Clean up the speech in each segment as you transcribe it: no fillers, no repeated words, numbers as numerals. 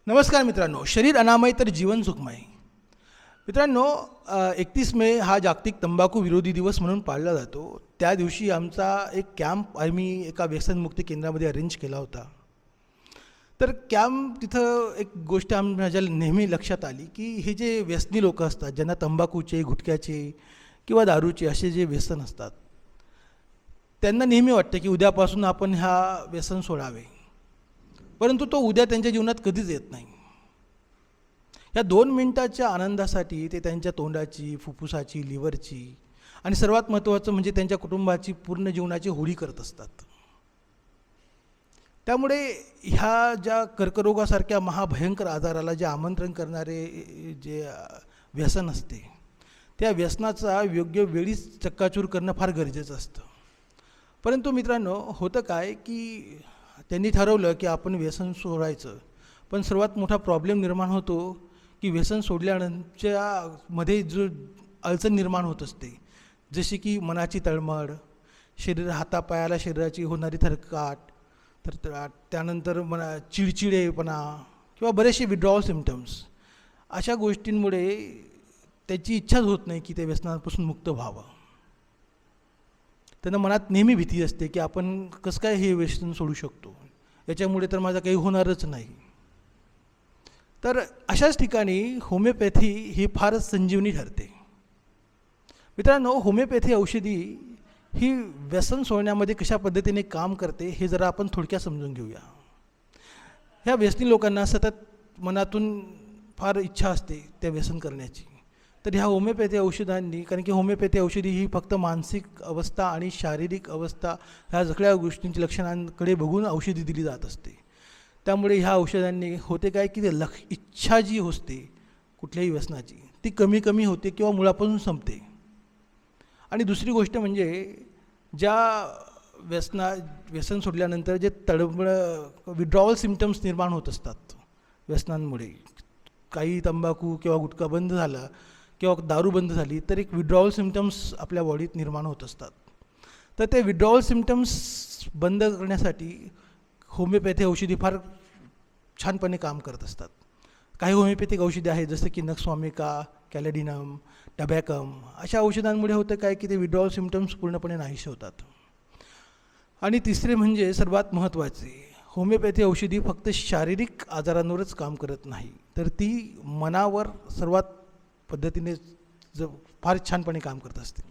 नमस्कार मित्रांनो. शरीर अनामय तर जीवन सुखमय. मित्रांनो, 31 मे हा जागतिक तंबाखू विरोधी दिवस म्हणून पाळला जातो. त्या दिवशी आमचा एक कॅम्प आम्ही एका व्यसनमुक्ती केंद्रामध्ये अरेंज केला होता. तर कॅम्प तिथं एक गोष्ट माझ्या नेहमी लक्षात आली की हे जे व्यसनी लोक असतात, ज्यांना तंबाखूचे, गुटख्याचे किंवा दारूचे असे जे व्यसन असतात, त्यांना नेहमी वाटतं की उद्यापासून आपण हा व्यसन सोडावे, परंतु तो उद्या त्यांच्या जीवनात कधीच येत नाही. या 2 मिनिटाच्या आनंदासाठी ते त्यांच्या तोंडाची, फुफ्फुसाची, लिव्हरची आणि सर्वात महत्त्वाचं म्हणजे त्यांच्या कुटुंबाची पूर्ण जीवनाची होळी करत असतात. त्यामुळे ह्या ज्या कर्करोगासारख्या महाभयंकर आजाराला जे आमंत्रण करणारे जे व्यसन असते, त्या व्यसनाचा योग्य वेळीच चक्काचूर करणं फार गरजेचं असतं. परंतु मित्रांनो, होतं काय की त्यांनी ठरवलं की आपण व्यसन सोडायचं, पण सर्वात मोठा प्रॉब्लेम निर्माण होतो की व्यसन सोडल्यानंतर मध्ये जो अडचण निर्माण होत असते, जशी की मनाची तळमळ, हातापायाला शरीराची होणारी थरकाट, तर त्यानंतर चिडचिडेपणा किंवा बरेचसे विड्रॉवल सिम्पटम्स, अशा गोष्टींमुळे त्याची इच्छाच होत नाही की ते व्यसनापासून मुक्त व्हावं. त्यांना मनात नेहमी भीती असते की आपण कसं काय हे व्यसन सोडू शकतो, याच्यामुळे तर माझं काही होणारच नाही. तर अशाच ठिकाणी होमिओपॅथी ही फारच संजीवनी ठरते. मित्रांनो, होमिओपॅथी औषधी ही व्यसन सोडण्यामध्ये कशा पद्धतीने काम करते हे जरा आपण थोडक्यात समजून घेऊया. ह्या व्यसनी लोकांना सतत मनातून फार इच्छा असते त्या व्यसन करण्याची. तर ह्या होमिओपॅथी औषधांनी, कारण की होमिओपॅथी औषधी ही फक्त मानसिक अवस्था आणि शारीरिक अवस्था ह्या सगळ्या गोष्टींची लक्षणांकडे बघून औषधी दिली जात असते. त्यामुळे ह्या औषधांनी होते काय की इच्छा जी असते कुठल्याही व्यसनाची, ती कमी कमी होते किंवा मुळापासून संपते. आणि दुसरी गोष्ट म्हणजे ज्या व्यसन सोडल्यानंतर जे विड्रॉवल सिम्पटम्स निर्माण होत असतात व्यसनांमुळे, काही तंबाखू किंवा गुटखा बंद झाला किंवा दारू बंद झाली तर एक विड्रॉवल सिम्पटम्स आपल्या बॉडीत निर्माण होत असतात. तर ते विड्रॉवल सिम्पटम्स बंद करण्यासाठी होमिओपॅथी औषधी फार छानपणे काम करत असतात. काही होमिओपॅथिक औषधी आहेत जसं की नक्सवामिका, कॅलेडिनम, टबॅकम, अशा औषधांमुळे होतं काय की ते विड्रॉवल सिम्पटम्स पूर्णपणे नाहीसे होतात. आणि तिसरे म्हणजे सर्वात महत्त्वाचे, होमिओपॅथी औषधी फक्त शारीरिक आजारांवरच काम करत नाही, तर ती मनावर सर्वात पद्धतीने फार छानपणे काम करत असते.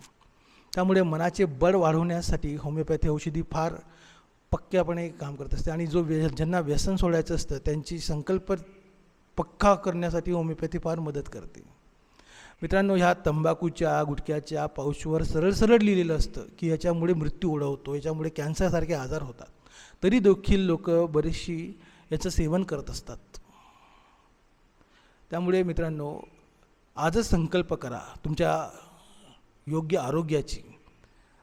त्यामुळे मनाचे बळ वाढवण्यासाठी होमिओपॅथी औषधी फार पक्क्यापणे काम करत असते. आणि ज्यांना व्यसन सोडायचं असतं त्यांची संकल्प पक्का करण्यासाठी होमिओपॅथी फार मदत करते. मित्रांनो, ह्या तंबाखूच्या, गुटख्याच्या पाऊचवर सरळ सरळ लिहिलेलं असतं की याच्यामुळे मृत्यू ओढवतो, याच्यामुळे कॅन्सरसारखे आजार होतात, तरी देखील लोक बरीचशी याचं सेवन करत असतात. त्यामुळे मित्रांनो, आजच संकल्प करा तुमच्या योग्य आरोग्याची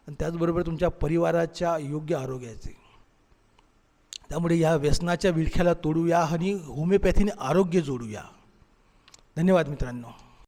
आणि त्याचबरोबर तुमच्या परिवाराच्या योग्य आरोग्याची. त्यामुळे या व्यसनाच्या विळख्याला तोडूया आणि होमिओपॅथीने आरोग्य जोडूया. धन्यवाद मित्रांनो.